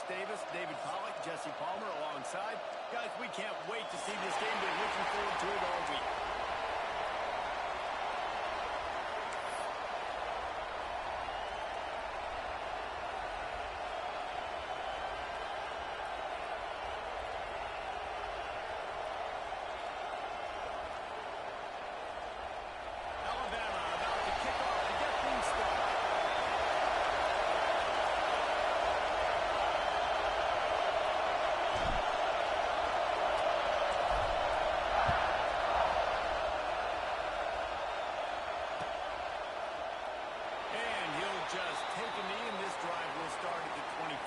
Davis, David Pollack, Jesse Palmer alongside. Guys, we can't wait to see this game. Been looking forward to it all week. Just take a knee, and this drive will start at the 25.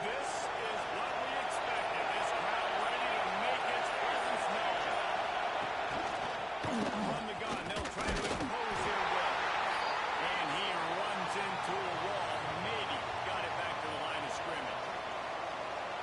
This is what we expected. This crowd ready to make its presence known. From the gun, they'll try to impose their will. And he runs into a wall. Maybe got it back to the line of scrimmage.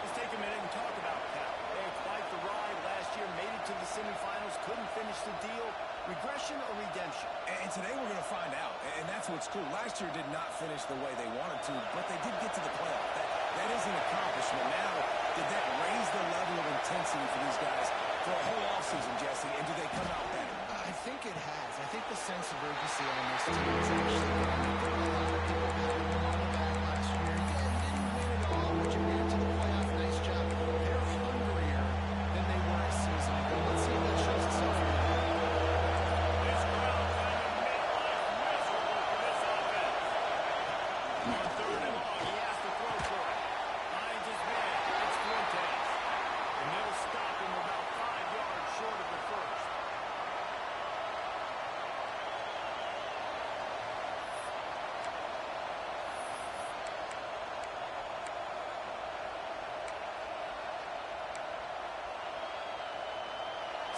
Let's take a minute and talk about Cal. They had quite the ride last year, made it to the semifinals, couldn't finish the deal. Regression or redemption? And today we're going to find out. And that's what's cool. Last year did not finish the way they wanted to, but they did get to the playoff. That is an accomplishment. Now, did that raise the level of intensity for these guys for a whole offseason, Jesse? And do they come out better? I think it has. I think the sense of urgency on this team is actually gone. I think a lot of people had them on the back last year. Yeah, you didn't win it all, but you made it to the playoff. Nice job. They're hungrier than they were a season ago. Let's see if that shows itself here. This crowd trying to make life miserable for this offense. On third and long, he has to throw for it. Finds his man. It's Fuentes. And they'll stop him about 5 yards short of the first.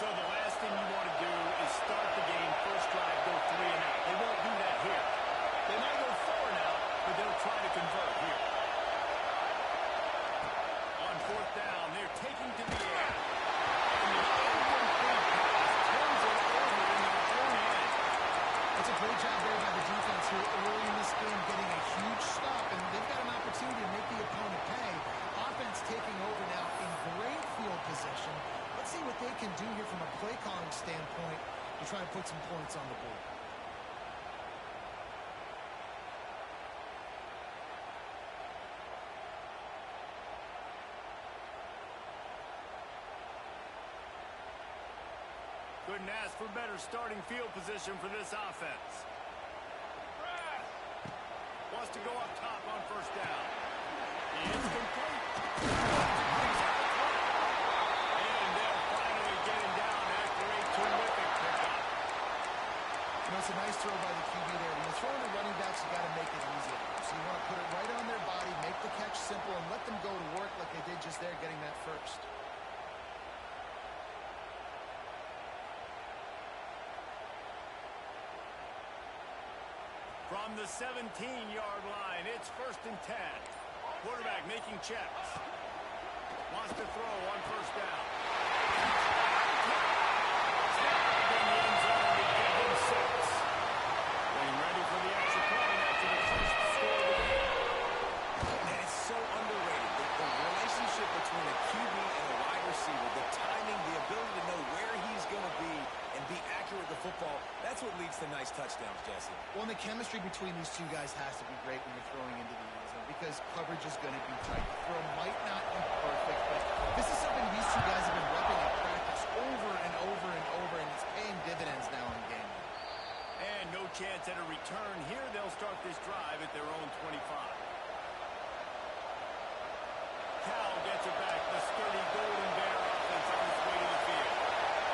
So the last thing you want to do is start the game, first drive, go 3 and out. They won't do that here. They might go 4 and out, but they'll try to convert here. On fourth down, they're taking to the air. And the incomplete pass turns it over in their own end. It's a great job there by the defense here early in this game, getting a huge stop, and they've got an opportunity to make the opponent pay. Offense taking over now in great field position. Let's see what they can do here from a play calling standpoint to try to put some points on the board. Couldn't ask for better starting field position for this offense. Wants to go up top on first down. He is complete. It's a nice throw by the QB there. When you're throwing the running backs, you got to make it easy. So you want to put it right on their body, make the catch simple, and let them go to work like they did just there, getting that first. From the 17-yard line, it's 1st and 10. Quarterback making checks. Wants to throw on first down. Ready for the extra point after the first score of the game. And it's so underrated. The relationship between a QB and a wide receiver, the timing, the ability to know where he's going to be and be accurate with the football, that's what leads to nice touchdowns, Jesse. Well, and the chemistry between these two guys has to be great when you're throwing into the end zone because coverage is going to be tight. The throw might not be perfect, but this is something these two guys have been repping in practice over and over and over, and it's paying dividends now in game. And no chance at a return here. They'll start this drive at their own 25. Cal gets it back. The sturdy Golden Bear offense on its way to the field.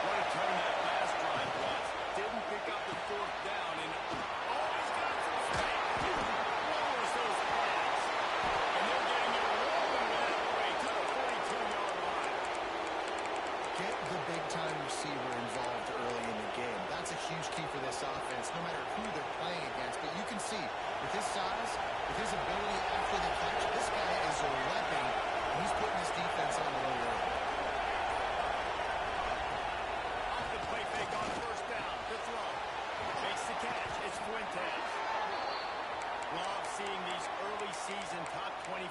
What a turn that last drive was. Didn't pick up the fourth down, and always got some space. Lowers those flags. And they're getting it rolling with that way to the 42-yard line. Get the big-time receiver involved early in the game. That's a huge key for this offense, no matter who they're playing against. But you can see, with his size, with his ability after the catch, this guy is a weapon, and he's putting his defense on the low road. Off the play fake on first down. The throw. Makes the catch. It's Fuentes. Love seeing these early season top 25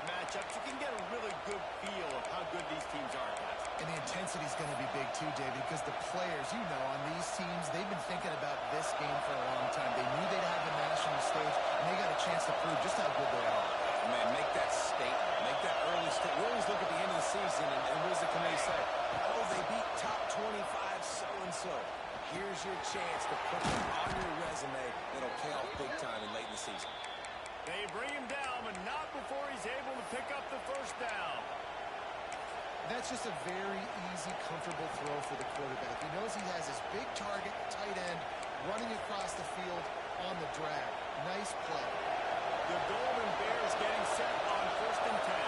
matchups. You can get a really good feel of how good these teams are, guys. And the intensity is going to be big too, David, because the players, you know, on these teams, they've been thinking about this game for a long time. They knew they'd have the national stage, and they got a chance to prove just how good they are. Man, make that statement. Make that early statement. We always look at the end of the season, and what does the committee say? Oh, they beat top 25 so-and-so. Here's your chance to put them on your resume that'll pay off big time in late in the season. They bring him down, but not before he's able to pick up the first down. That's just a very easy, comfortable throw for the quarterback. He knows he has his big target, tight end, running across the field on the drag. Nice play. The Golden Bears getting set on 1st and 10.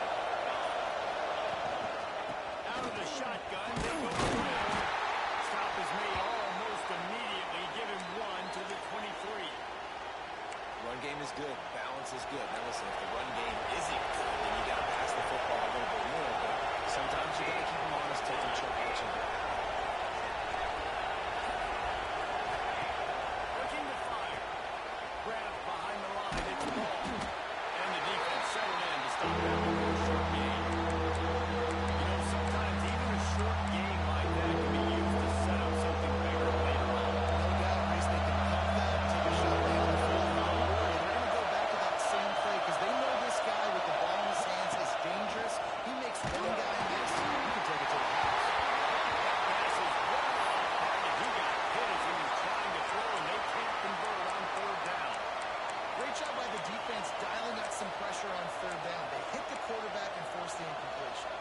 Out of the shotgun, they go around. Stop is made almost immediately. Give him 1 to the 23. Run game is good. Balance is good. Now listen, if the run game isn't good, then you got to pass the football a little bit more. But sometimes you got to keep them honest, taking choke action. Looking to fire. Grab behind the line. It's a ball. And the defense settled in to stop that for a short game. You know, sometimes even a short game like that can be used to set up something bigger later on. No doubt, Reese, they can pump that, take a shot down the field. Don't worry, they're going to go back to that same play because they know this guy with the ball in his hands is dangerous. He makes one guy miss. He can take it to the house. Pass is well off target. He got hit as he was trying to throw, and they can't convert on 3rd down. Great job by the defense dialing up some pressure on 3rd down. They hit the quarterback and forced the incompletion.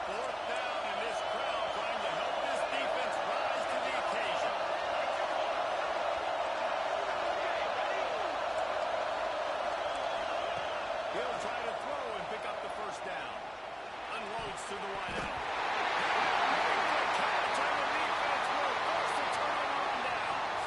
4th down, and this crowd trying to help this defense rise to the occasion. He'll try to throw and pick up the first down. Unloads to the wideout. Catch, and the defense will force a turnover on downs.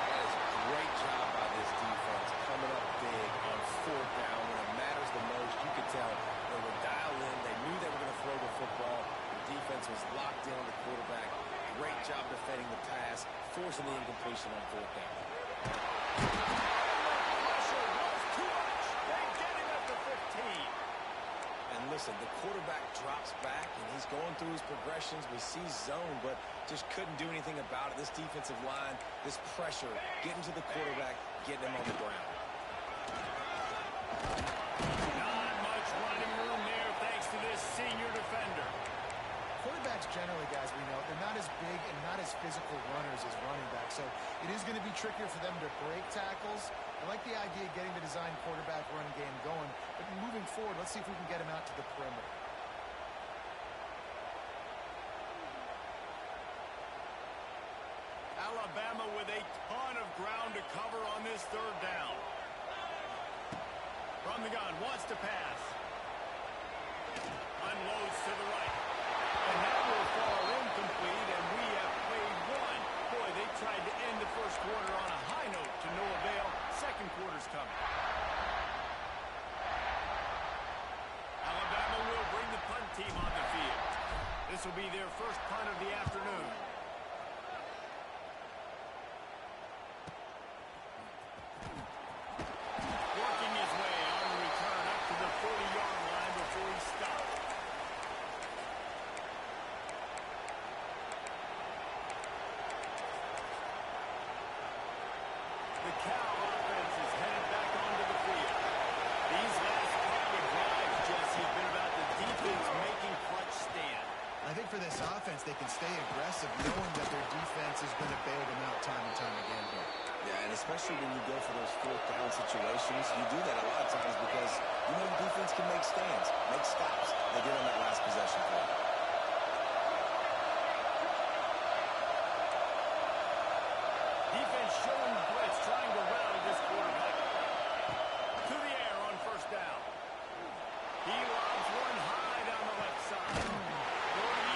That is a great job by this defense coming up big on 4th down when it matters the most. You could tell they were dialed in. They knew they were going to throw the football. The defense was locked in on the quarterback. Great job defending the pass, forcing the incompletion on 4th down. Pressure was too much. They get him at the 15. And listen, the quarterback drops back, and he's going through his progressions. We see zone, but just couldn't do anything about it. This defensive line, this pressure, getting to the quarterback, getting him on the ground. Not much running room there thanks to this senior defender. Quarterbacks generally, guys, we know, they're not as big and not as physical runners as running backs, so it is going to be trickier for them to break tackles. I like the idea of getting the design quarterback run game going, but moving forward, let's see if we can get him out to the perimeter. Alabama with a ton of ground to cover on this 3rd down. From the gun, wants to pass. Unloads to the right. And that will fall incomplete, and we have played 1. Boy, they tried to end the first quarter on a high note to no avail. Second quarter's coming. Alabama will bring the punt team on the field. This will be their first punt of the afternoon. Working his way on the return up to the 40-yard line before he stopped. The Cal offense is headed back onto the field. These last couple of drives, Jesse, have been about the defense making clutch stand. I think for this offense, they can stay aggressive knowing that their defense is going to bail them out time and time again here. Yeah, and especially when you go for those 4th down situations, you do that a lot of times because you know the defense can make stands, make stops. They did on that last possession play. Defense showing blitz, trying to rally this quarterback. To the air on 1st down. He lobs one high down the left side. 40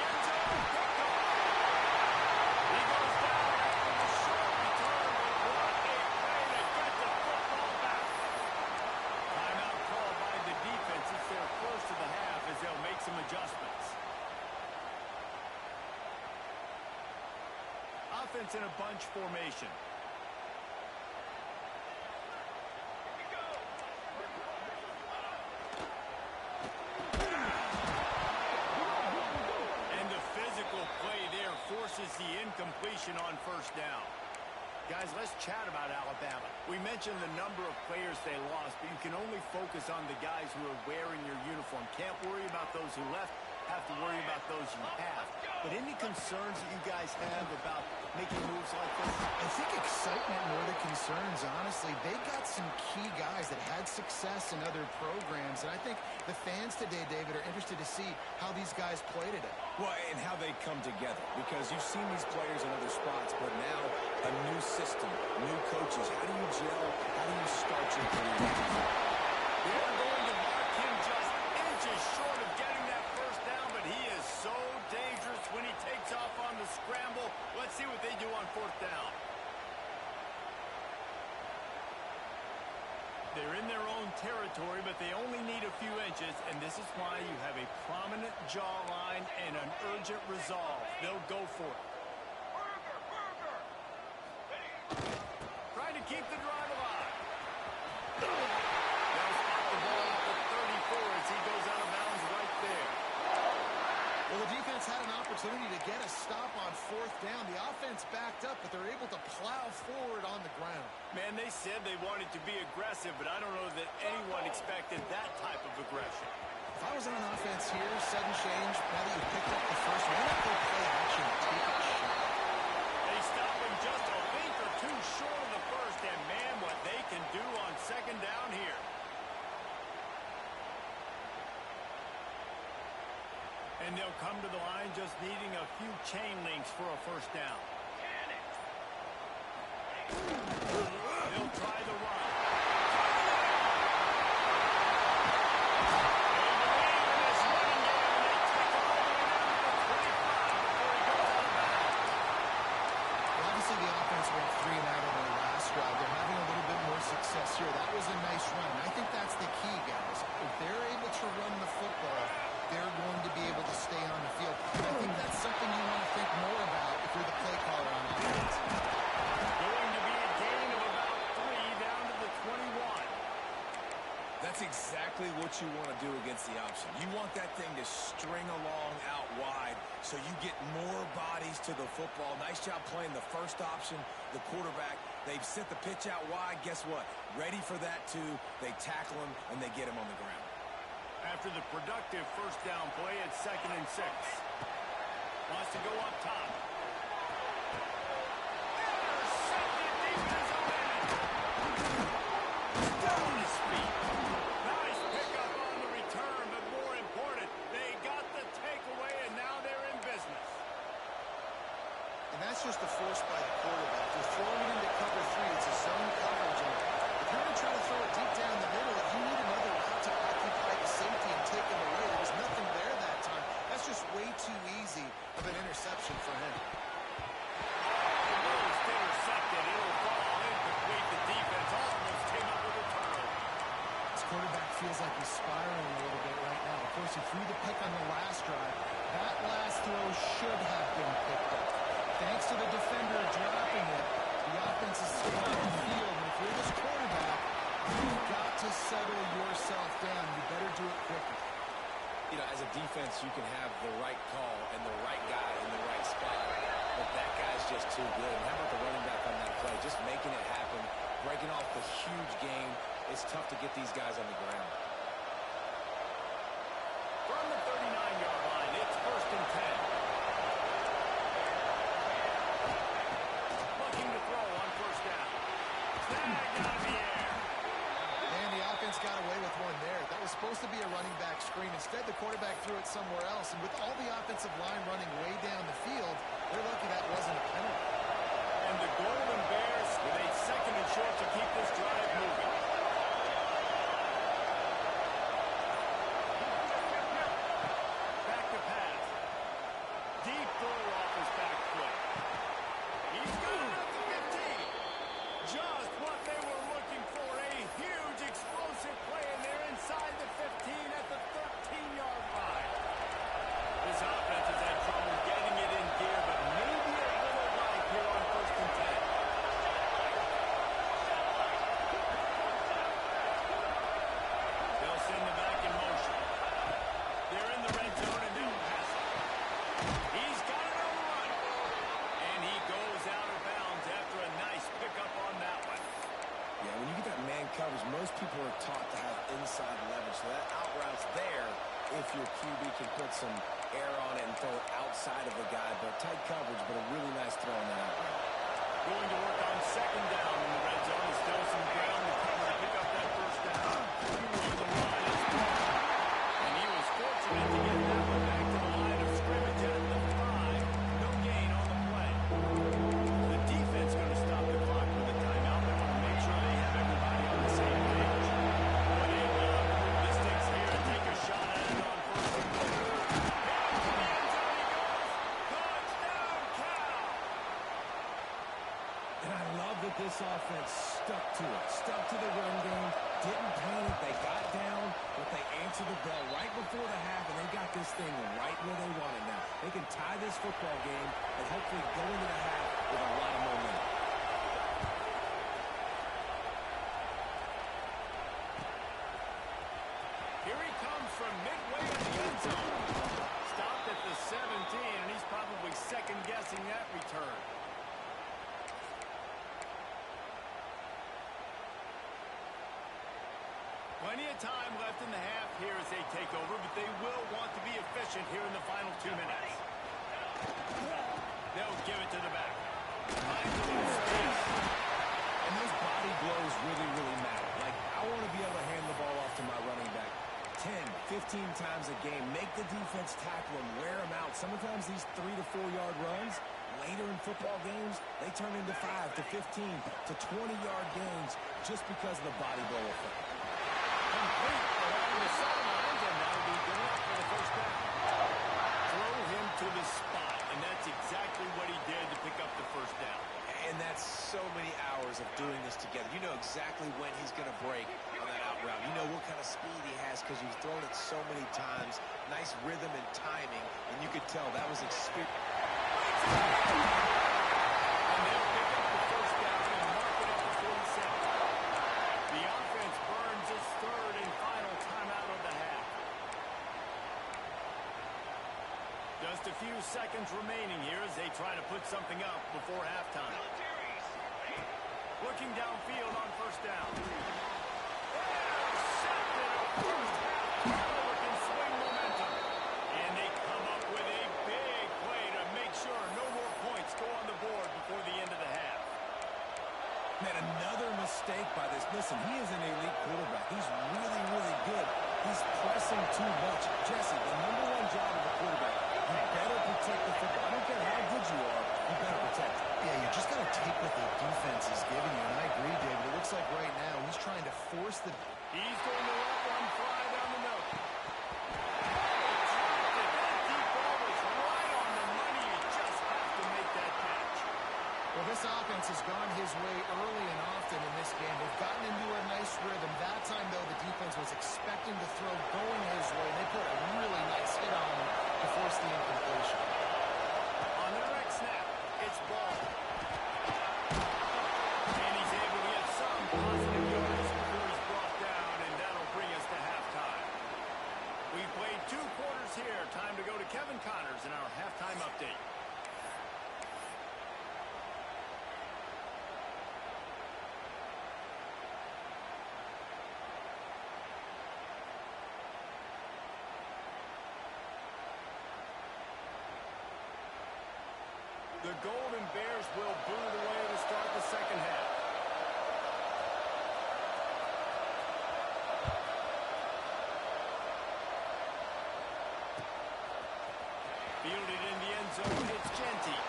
some adjustments. Offense in a bunch formation. And the physical play there forces the incompletion on first down. Guys, let's chat about Alabama. We mentioned the number of players they lost, but you can only focus on the guys who are wearing your uniform. Can't worry about those who left. Have to worry about those you have. But any concerns that you guys have about making moves like this? I think excitement more than concerns, honestly. They got some key guys that had success in other programs, and I think the fans today, David, are interested to see how these guys play today. Well, and how they come together, because you've seen these players in other spots, but now a new system, new coaches. How do you gel? How do you start your career? They're going to mark him just inches short of getting that first down, but he is so dangerous when he takes off on the scramble. Let's see what they do on fourth down. They're in their own territory, but they only need a few inches, and this is why you have a prominent jawline and an urgent resolve. They'll go for it. Trying to keep the drive alive. They'll spot the ball at the 34 as he goes out of bounds right there. Well, the defense had an opportunity to get a stop on fourth down. The offense backed up, but they're able to plow forward on the ground. Man, they said they wanted to be aggressive, but I don't know that anyone expected that type of aggression. If I was on offense here, sudden change, now that you've picked up the first one, why not go play action and take a shot? They stop him just a link or two short of the first, and man, what they can do on second down here. And they'll come to the line just needing a few chain links for a first down. They'll try the run. Success here. That was a nice run. I think that's the key, guys. If they're able to run the football, they're going to be able to stay on the field. And I think that's something you want to think more about if you're the play caller on offense. Going to be a gain of about 3 down to the 21. That's exactly what you want to do against the option. You want that thing to string along out wide so you get more bodies to the football. Nice job playing the first option, the quarterback. They've sent the pitch out wide. Guess what? Ready for that, too. They tackle him, and they get him on the ground. After the productive first down play at 2nd and 6. Wants to go up top. Intercepted deep in his own end. Down his feet. Nice pickup on the return, but more important, they got the takeaway, and now they're in business. And that's just a force by the quarterback. They're throwing it into cover 3. It's a zone coverage. And if you're going to try to throw it deep down the middle, if you need another route to occupy the safety and take him away, there was nothing there that time. That's just way too easy of an interception for him. Almost intercepted. It'll fall incomplete. The defense almost came up with a turnover. This quarterback feels like he's spiraling a little bit right now. Of course, he threw the pick on the last drive. That last throw should have been picked up. Thanks to the defender dropping it, the offense is still on the field. And if you're this quarterback, you've got to settle yourself down. You better do it quickly. You know, as a defense, you can have the right call and the right guy in the right spot, but that guy's just too good. And how about the running back on that play? Just making it happen, breaking off the huge game. It's tough to get these guys on the ground. From the 39-yard line, it's 1st and 10. Looking to throw on first down. Snagged out of the air. And the offense got away with one there. That was supposed to be a running back screen. Instead, the quarterback threw it somewhere else. And with all the offensive line running way down the field, they're lucky that wasn't a penalty. And the Golden Bears with a 2nd and short to keep this drive moving. Back to pass. Deep throw off his back foot. He's got it at the 15. Just what they were looking for. A huge explosive play, and they're inside the 15 at the 13-yard line. if your QB can put some air on it and throw it outside of the guy, but tight coverage, but a really nice throw on that. Going to work on second down in the red zone. There's still some ground to cover to pick up that first down. On the run is Brown. And he was fortunate to get that one back to the line of scrimmage at the 5. No gain on the play. The defense going to stop the clock with a timeout. They want to make sure they have everybody on the same page. But they will move the sticks here and take a shot at it on first and goal. Into the end zone he goes. Touchdown, Cal! And I love that this offense stuck to it, stuck to the run game, didn't panic. They got down, but they answered the bell right before the half, and they got this thing right where they want it now. They can tie this football game and hopefully go into the half with a lot of momentum. Here he comes from midway in the end zone. Stopped at the 17, and he's probably second-guessing that return. Plenty of time left in the half here as they take over, but they will want to be efficient here in the final 2 minutes. They'll give it to the back. Finds a little space. And those body blows really, really matter. Like, I want to be able to hand the ball off to my running back 10, 15 times a game. Make the defense tackle them, wear them out. Sometimes these 3 to 4 yard runs, later in football games, they turn into 5 to 15 to 20-yard gains just because of the body blow effect. Complete along the sidelines, and that'll be good enough for the first down. Throw him to the spot, and that's exactly what he did to pick up the first down. And that's so many hours of doing this together. You know exactly when he's going to break on that out route. You know what kind of speed he has because you've thrown it so many times. Nice rhythm and timing, and you could tell that was experience. And they'll pick up the first down and mark it up to 47. The offense burns its third and final timeout of the half. Just a few seconds remaining here as they try to put something up before halftime. Looking downfield on first down. Intercepted on first half. Turnover can swing momentum. And they come up with a big play to make sure no more points go on the board before the end of the half. Man, another mistake by this. Listen, he is an elite quarterback. He's really, really good. He's pressing too much. Jesse, the #1 job of a quarterback, you better protect the football. I don't care how good you are, you better protect it. Yeah, you just got to take what the defense is giving you, and I agree, David. It looks like right now he's trying to force the... He's going to let one fly down the middle. Dropped it. That deep ball was right on the money. You just have to make that catch. Well, this offense has gone his way early and often in this game. They've gotten into a nice rhythm. That time, though, the defense was expecting the throw going his way. They put a really nice hit on him to force the incompletion. On the direct snap, it's ball. And he's able to get some positive yards before he's brought down, and that'll bring us to halftime. We've played 2 quarters here. Time to go to Kevin Connors in our halftime update. The Golden Bears will boot it away to start the second half. Fielded in the end zone, it's Genty.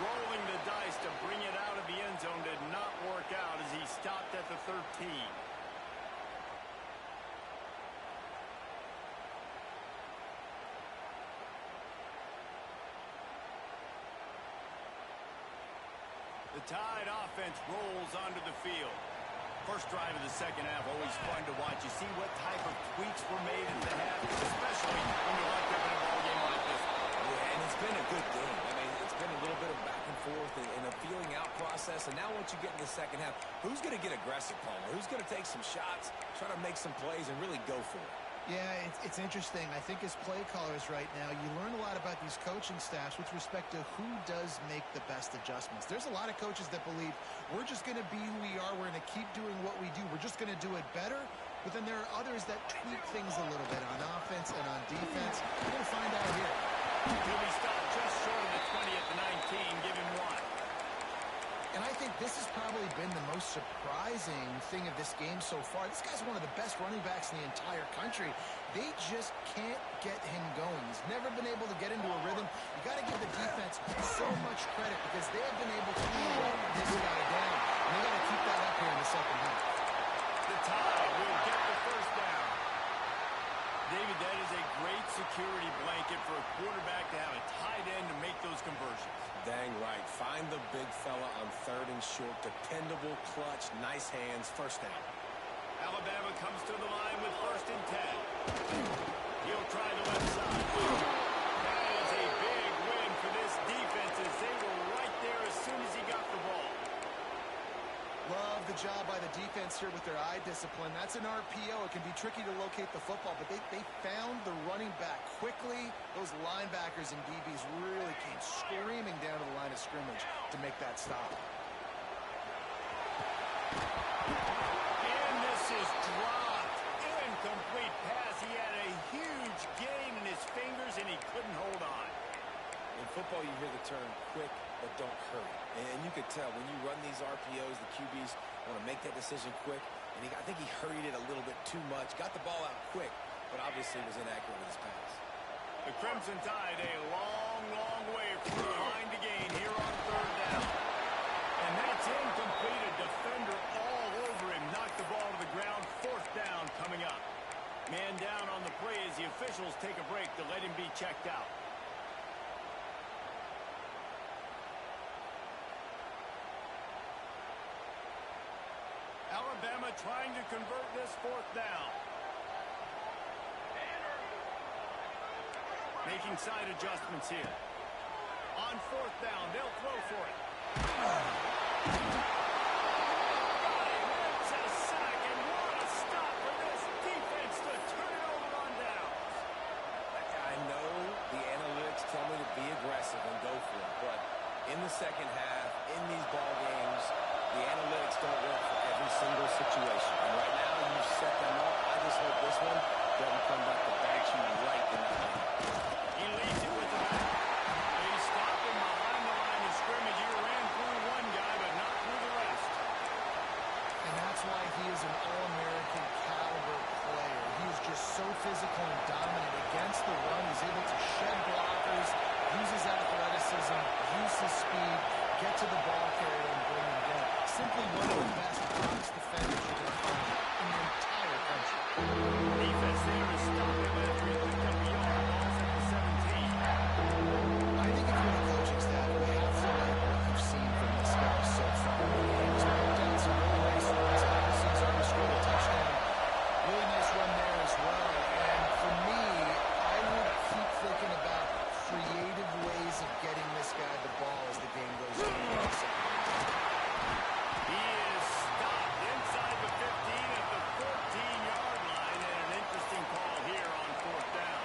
Rolling the dice to bring it out of the end zone did not work out as he stopped at the 13. The Tide offense rolls onto the field. First drive of the second half, always fun to watch. You see what type of tweaks were made in the half, especially when you like having a ball game like this. Yeah, and it's been a good game. I mean, it's been a little bit of back and forth and a feeling out process. And now once you get in the second half, who's going to get aggressive, Palmer? Who's going to take some shots, try to make some plays, and really go for it? Yeah, it's interesting. I think as play callers right now, you learn a lot about these coaching staffs with respect to who does make the best adjustments. There's a lot of coaches that believe we're just going to be who we are. We're going to keep doing what we do. We're just going to do it better. but then there are others that tweak things a little bit on offense and on defense. We're going to find out here. He'll be stopped just short of the 20 at the 19. Give him one. And I think this has probably been the most surprising thing of this game so far. This guy's one of the best running backs in the entire country. They just can't get him going. He's never been able to get into a rhythm. You got to give the defense so much credit because they have been able to lock this guy down. And they got to keep that up here in the second half. The Tide will get the first down. David, that is a great security blanket for a quarterback to have a tight end to make those conversions. Dang right. Find the big fella on 3rd and short. Dependable, clutch, nice hands. First down. Alabama comes to the line with 1st and 10. He'll try the left side. That is a big win for this defense as they were right there as soon as he got the ball. Love the job by the defense here with their eye discipline. That's an RPO. It can be tricky to locate the football, but they found the running back quickly. Those linebackers and DBs really came screaming down to the line of scrimmage to make that stop. And this is dropped. Incomplete pass. He had a huge gain in his fingers, and he couldn't hold on. In football, you hear the term quick, but don't hurry. And you could tell when you run these RPOs, the QBs want to make that decision quick. And I think he hurried it a little bit too much. Got the ball out quick, but obviously was inaccurate with his pass. The Crimson Tide a long, long way from the line to gain here on 3rd down. And that's incomplete. A defender all over him. Knocked the ball to the ground. 4th down coming up. Man down on the play as the officials take a break to let him be checked out. Alabama trying to convert this 4th down. Making side adjustments here. On 4th down, they'll throw for it. It's a sack, and what a stop for this defense to turn it over on downs. I know the analytics tell me to be aggressive and go for it, but in the second half, in these ball games, the analytics don't work for every single situation. And right now, you set them up. I just hope this one doesn't come back to bite you right in the head. He leads it with the back. They stop him behind the line of scrimmage. He ran through one guy, but not through the rest. And that's why he is an All-American caliber player. He is just so physical and dominant against the run. He's able to shed blockers, use his athleticism, use his speed, get to the ball carrier and bring him down. Simply one of the best box defenders you're going to find in the entire country. Defense there to stop him after he picked up a yard. Ball's at the 17. I think if you're the coaching staff, you have to like what you've seen from this guy so far. He's put down some really nice runs. Obviously, he's already scored a touchdown. Really nice run there as well. And for me, I would keep thinking about creative ways of getting this guy the ball as the game goes on. He is stopped inside the 15 at the 14-yard line, and an interesting call here on 4th down.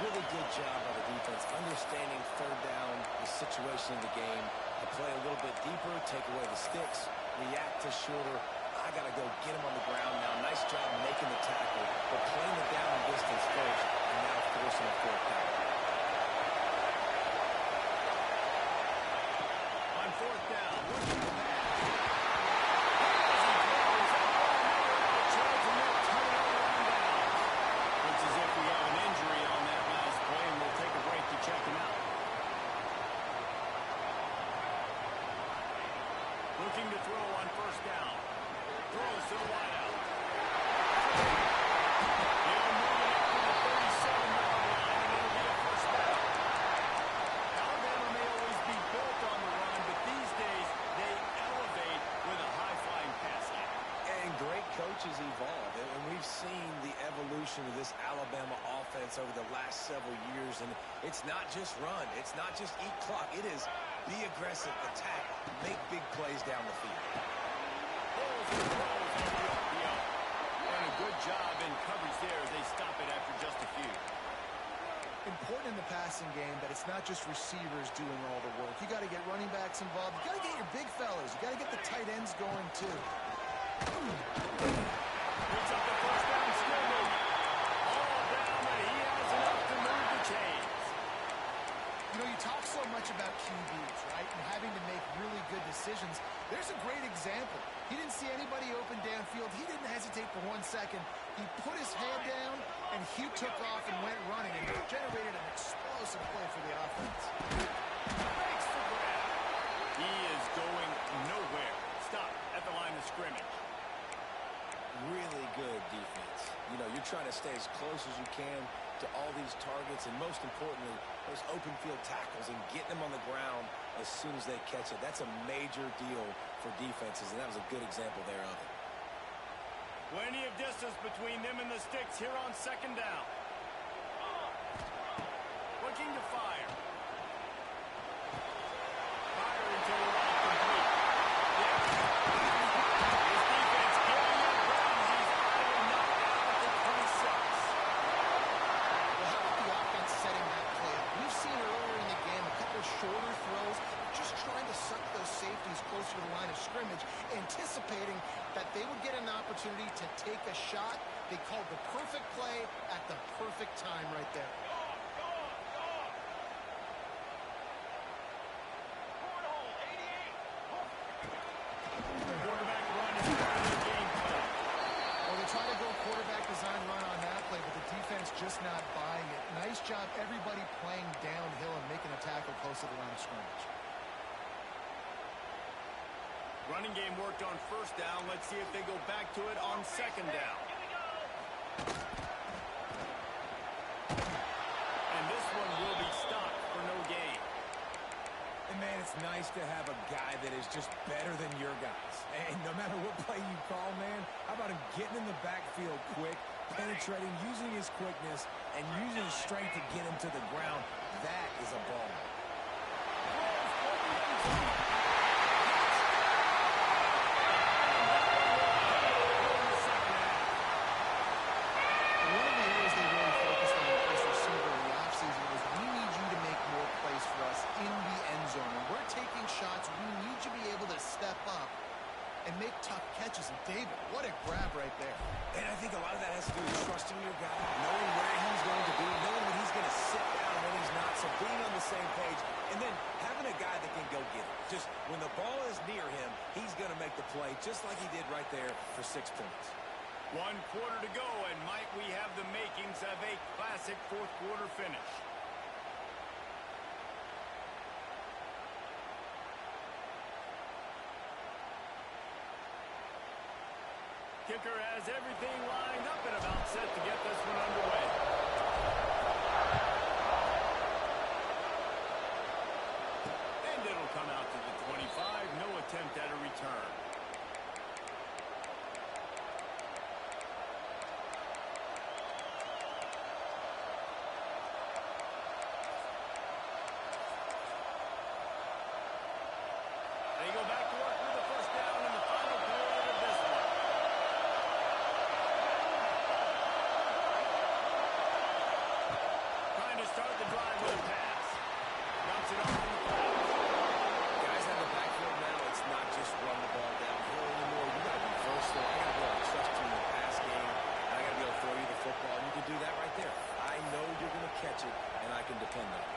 Really good job by the defense, understanding 3rd down, the situation of the game, to play a little bit deeper, take away the sticks, react to shorter. I got to go get him on the ground now. Nice job making the tackle, but playing the down distance first, and now forcing a 4th down. On 4th down, looking to pass. Looks as if we have an injury on that last play, and we'll take a break to check him out. Looking to throw on 1st down. Throws to the wideout. He'll move it up to the 37-yard line, and it'll be a 1st down. Alabama may always be built on the run, but these days they elevate with a high-flying pass game. And great coaches evolve, and we've seen the evolution of this Alabama offense over the last several years, and it's not just run, it's not just eat clock, it is be aggressive, attack, make big plays down the field. Pulls and throws on the RPO. And a good job in coverage there as they stop it after just a few. Important in the passing game that it's not just receivers doing all the work. You got to get running backs involved. You got to get your big fellas. You got to get the tight ends going too. up the first down scoreboard. All down, and he has enough to move the chains. You know, you talk so much about QBs, right, and having to make really good decisions. There's a great example. He didn't see anybody open downfield. He didn't hesitate for 1 second. He put his head down, and he took off and went running, and generated an explosive play for the offense. Makes the grab. He is going nowhere. Stop at the line of scrimmage. Really good defense. You know, you're trying to stay as close as you can to all these targets, and most importantly, those open field tackles and getting them on the ground as soon as they catch it. That's a major deal for defenses, and that was a good example there of it. Plenty of distance between them and the sticks here on second down. Looking to fire. Fire into the right, complete. Yes. His defense giving up ground. He's finally knocked out at the 26. Well, how about the offense setting that play up? We've seen earlier in the game a couple shorter throws, just trying to suck those safeties closer to the line of scrimmage, anticipating that they would get an opportunity to take a shot. They called the perfect play at the perfect time right there. Quarterback run is part of the game plan. Well, they try to go quarterback design run on that play, but the defense just not buying it. Nice job, everybody playing downhill and making a tackle close to the line of scrimmage. Running game worked on first down. Let's see if they go back to it on second down. And this one will be stopped for no gain. And, man, it's nice to have a guy that is just better than your guys. And no matter what play you call, man, how about him getting in the backfield quick, penetrating, using his quickness, and using his strength to get him to the ground? That is a ball. One of the areas they really focused on as receiver in the offseason was we need you to make more plays for us in the end zone. When we're taking shots, we need you to be able to step up and make tough catches. And David, what a grab right there. And I think a lot of that has to do with trusting your guy, knowing where he's going to be, knowing when he's going to sit down, when he's not. So being on the same page, and then having a guy that can go get it. Just when the ball is near him, he's going to make the play, just like he did right there for 6 points. 1 quarter to go, and might we have the makings of a classic fourth quarter finish. Kicker has everything lined up and about set to get this one underway. And it'll come out to the 25. No attempt at a return. They go back to work with the first down in the final period of this one. Trying to start the drive with a pass. Dumps it off in the pass. Guys have the backfield now. It's not just run the ball downhill anymore. You got to be versatile. I got to be able to trust you in the pass game. And I got to be able to throw you the football. And you can do that right there. I know you're going to catch it, and I can depend on it.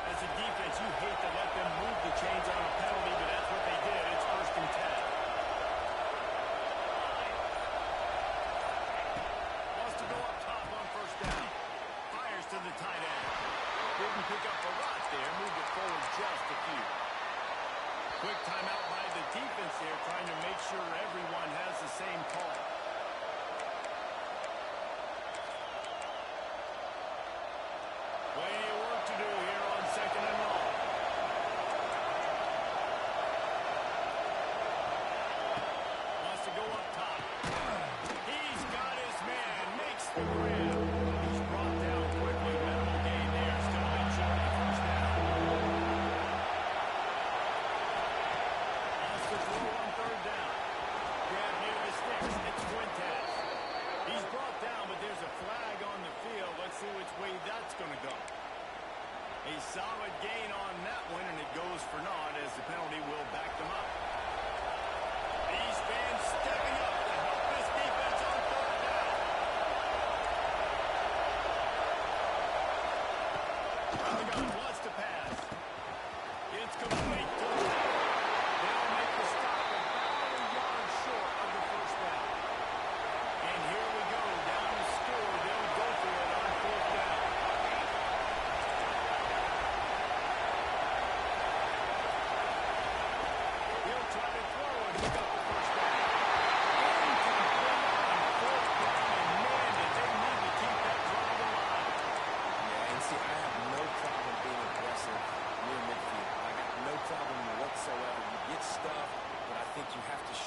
As a defense, you hate to let them move the chains on a penalty, but that's what they did. It's 1st and 10. Wants to go up top on first down. Fires to the tight end. Didn't pick up a lot there. Moved it forward just a few. Quick timeout by the defense there, trying to make sure everyone has the same call. Plenty of work to do here on second and long.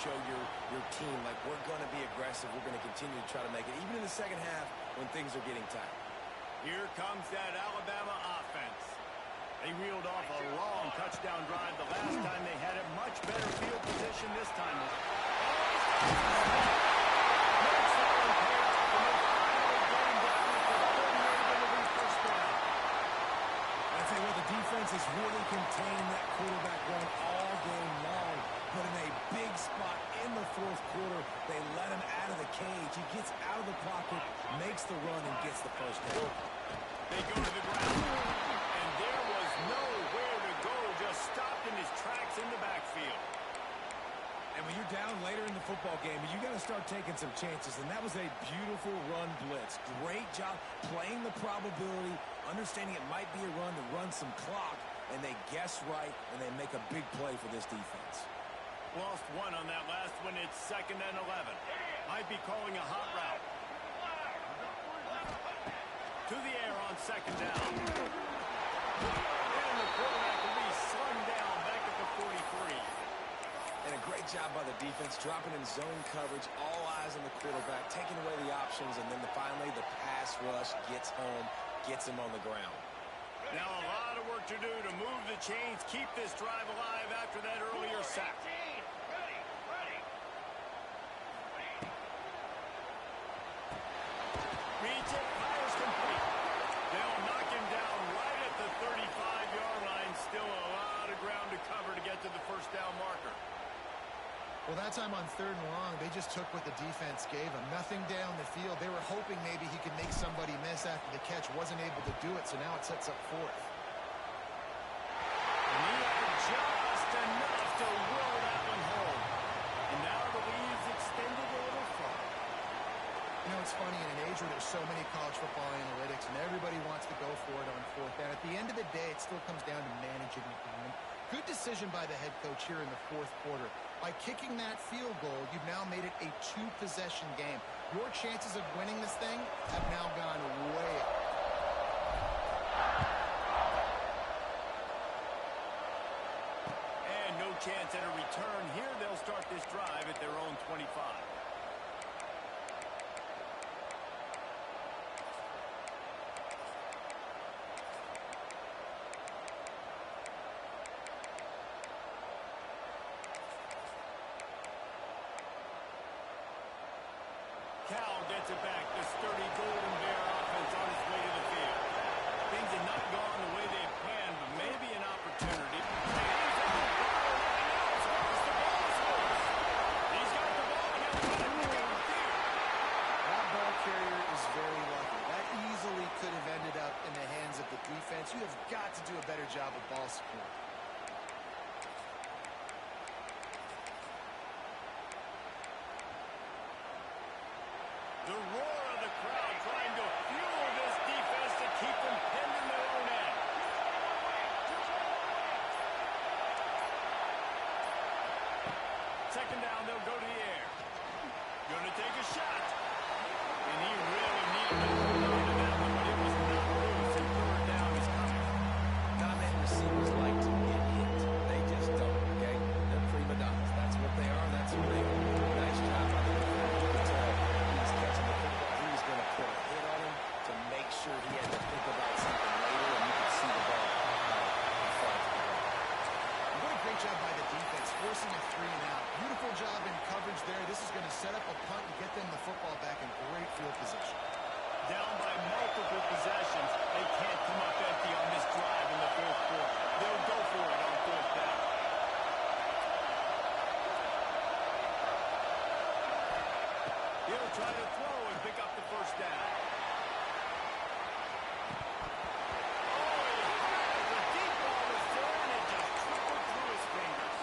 show your team, like, we're going to be aggressive. We're going to continue to try to make it, even in the second half when things are getting tight. Here comes that Alabama offense. They reeled off a long touchdown drive the last time they had it. Much better field position this time. Defense has really contained that quarterback run all game long, but in a big spot in the fourth quarter, they let him out of the cage. He gets out of the pocket, makes the run, and gets the first down. They go to the ground, and there was nowhere to go, just stopped in his tracks in the backfield. And when you're down later in the football game, you got to start taking some chances, and that was a beautiful run blitz. Great job playing the probability, understanding it might be a run to run some clock, and they guess right, and they make a big play for this defense. Lost one on that last one. It's 2nd and 11. Might be calling a hot route. To the air on 2nd down. And the quarterback will be slung down back at the 43. And a great job by the defense, dropping in zone coverage, all eyes on the quarterback, taking away the options, and then finally the pass rush gets home, gets him on the ground. Now a lot of work to do to move the chains, keep this drive alive after that earlier sack. Reads it, fires complete. They'll knock him down right at the 35-yard line. Still a lot of ground to cover to get to the first down marker. Well, that time on 3rd and long, they just took what the defense gave them. Nothing down the field. They were hoping maybe he could make somebody miss after the catch. Wasn't able to do it, so now it sets up 4th. And he had just enough to will that one home. And now the lead's extended a little further. You know, it's funny, in an age where there's so many college football analytics and everybody wants to go for it on 4th down, at the end of the day, it still comes down to managing the game. Good decision by the head coach here in the 4th quarter. By kicking that field goal, you've now made it a 2-possession game. Your chances of winning this thing have now gone way up. And no chance at a return here. They'll start this drive at their own 25. Cal gets it back. The sturdy Golden Bear offense on its way to the field. Things have not gone the way they planned, but maybe an opportunity. He's got the ball and he'll run it down the field. That ball carrier is very lucky. That easily could have ended up in the hands of the defense. You have got to do a better job of ball support. The roar of the crowd trying to fuel this defense to keep them pinned in their own end. 2nd down, they'll go to the air. Going to take a shot. And he really needed to hold on to that one, but it was not loose, and 3rd down is coming. Not many receivers like to get hit. They just don't, okay? They're prima donnas. That's what they are. That's who they are. Nice job by the defense. You can tell he was catching the football. He was going to put a hit on him to make sure he had to think about something later, and you could see the ball in front of him. What a great job by the defense, forcing a 3-and-out. Beautiful job in coverage there. This is going to set up a punt and get them the football back in great field position. Down by multiple possessions. They can't come up empty on this drive in the 4th quarter. They'll go for it on 4th down. He'll try to throw and pick up the first down. Oh, he has the deep ball was there, and it just trickled through his fingers.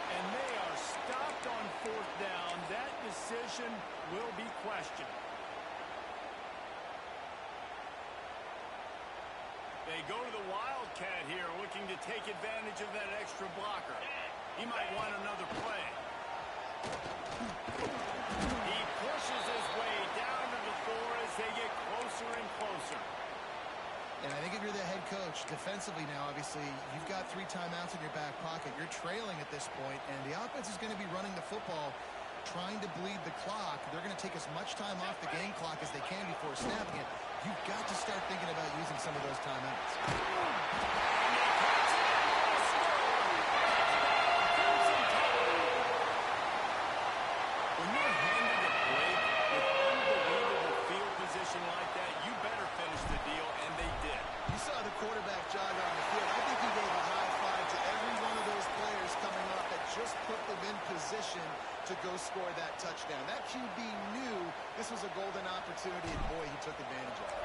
And they are stopped on 4th down. That decision will be questioned. They go to the Wildcat here, looking to take advantage of that extra blocker. He might want another play. He pushes his way down to the 4 as they get closer and closer. And I think if you're the head coach, defensively now, obviously, you've got 3 timeouts in your back pocket. You're trailing at this point, and the offense is going to be running the football, trying to bleed the clock. They're going to take as much time off the game clock as they can before snapping it. You've got to start thinking about using some of those timeouts. When you're handed a break with unbelievable field position like that, you better finish the deal, and they did. You saw the quarterback jog on the field. I think he gave a high five to every one of those players coming off that just put them in position to go score that touchdown. That QB knew this was a golden opportunity, and boy, he took advantage of it.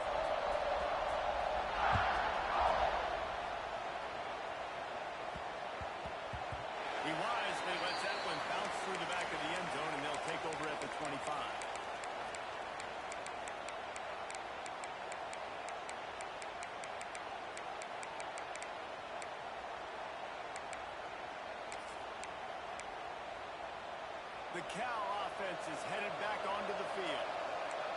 He wisely lets that one bounce through the back of the end zone, and they'll take over at the 25. The Cal offense is headed back onto the field.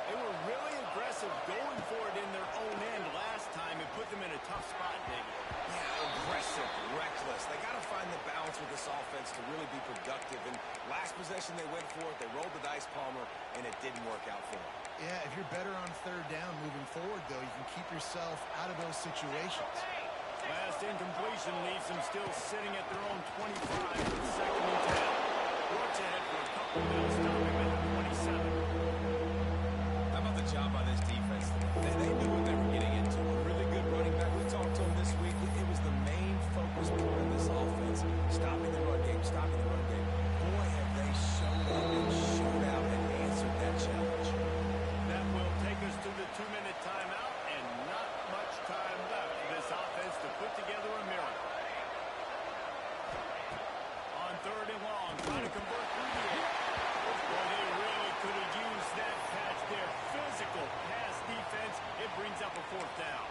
They were really aggressive going for it in their own end last time and put them in a tough spot, David. Yeah, aggressive, reckless. They got to find the balance with this offense to really be productive. And last possession they went for it, they rolled the dice, Palmer, and it didn't work out for them. Yeah, if you're better on 3rd down moving forward, though, you can keep yourself out of those situations. Last incompletion leaves them still sitting at their own 25 with 2nd and 10. Watch ahead for a couple of minutes, stopping at the 27. How about the job by this defense? They knew what they were getting into. A really good running back. We talked to him this week. It was the main focus point of this offense. Stopping the run game, stopping the run game. Boy, have they showed up and showed out and answered that challenge. That will take us to the 2-minute timeout, and not much time left for this offense to put together a miracle. On 3rd and long, trying to convert through the air. Boy, they really could have used that catch there. Physical pass defense. It brings up a 4th down.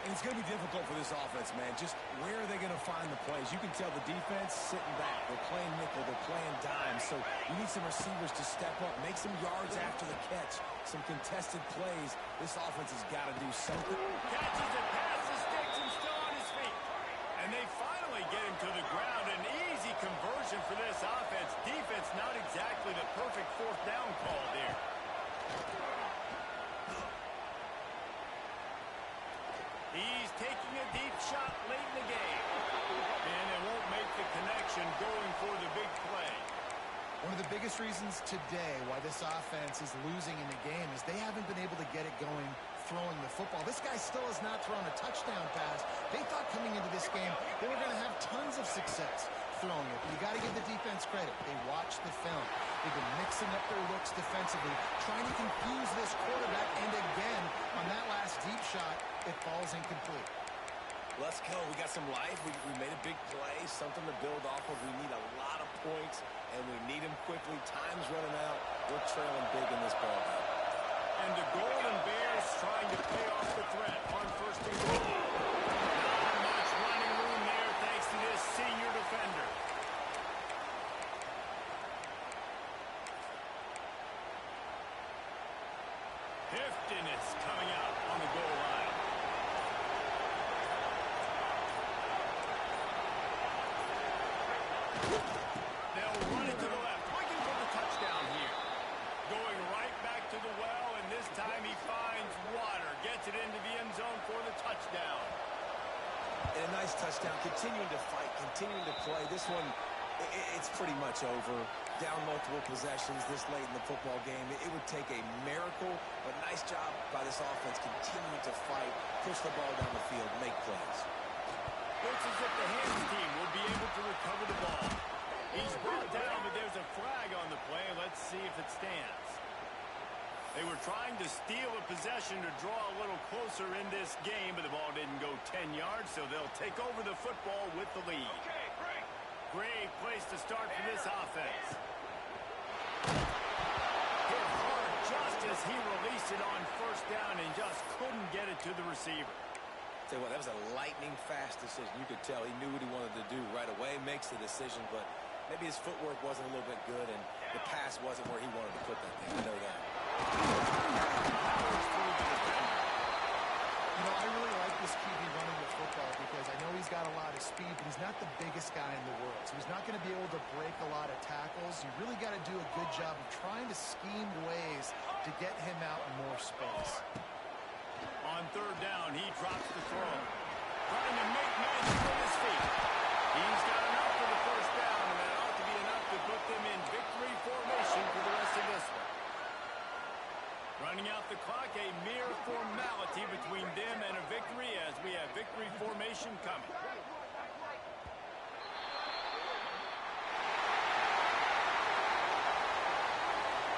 And it's going to be difficult for this offense, man. Just where are they going to find the plays? You can tell the defense sitting back. They're playing nickel. They're playing dime. So you need some receivers to step up, make some yards after the catch, some contested plays. This offense has got to do something. Catches it past the sticks and still on his feet. And they finally get him to the ground. An easy conversion for this offense. Defense not exactly the perfect 4th down call there. He's taking a deep shot late in the game. And it won't make the connection going for the big play. One of the biggest reasons today why this offense is losing in the game is they haven't been able to get it going throwing the football. This guy still has not thrown a touchdown pass. They thought coming into this game they were going to have tons of success throwing it. But you got to give the defense credit. They watched the film. They've been mixing up their looks defensively, trying to confuse this quarterback. And again, on that last deep shot, it falls incomplete. Let's go. We got some life. We made a big play, something to build off of. We need a lot of points, and we need them quickly. Time's running out. We're trailing big in this ball game. And the Golden Bears trying to pay off the threat on 1st and goal. Not much running room there thanks to this senior defender. Hifton is coming out on the goal line. They'll run it to the left, looking for the touchdown here. Going right back to the well, and this time he finds water. Gets it into the end zone for the touchdown. And a nice touchdown. Continuing to fight, continuing to play. This one, it's pretty much over. Down multiple possessions this late in the football game. It would take a miracle, but nice job by this offense continuing to fight, push the ball down the field, make plays. Looks as if the hands team will be able to recover the ball. He's brought down, but there's a flag on the play. Let's see if it stands. They were trying to steal a possession to draw a little closer in this game, but the ball didn't go 10 yards, so they'll take over the football with the lead. Okay, great. Great place to start for this offense. Hit hard just as he released it on 1st down and just couldn't get it to the receiver. Tell you what, that was a lightning-fast decision. You could tell he knew what he wanted to do right away, makes the decision, but maybe his footwork wasn't a little bit good, and the pass wasn't where he wanted to put that thing. I know that. You know, I really like this QB running the football because I know he's got a lot of speed, but he's not the biggest guy in the world. So he's not going to be able to break a lot of tackles. You really got to do a good job of trying to scheme ways to get him out in more space. On third down, he drops the throw. Trying to make magic with his feet. He's got enough for the first down, and that ought to be enough to put them in victory formation for the rest of this one. Running out the clock, a mere formality between them and a victory as we have victory formation coming.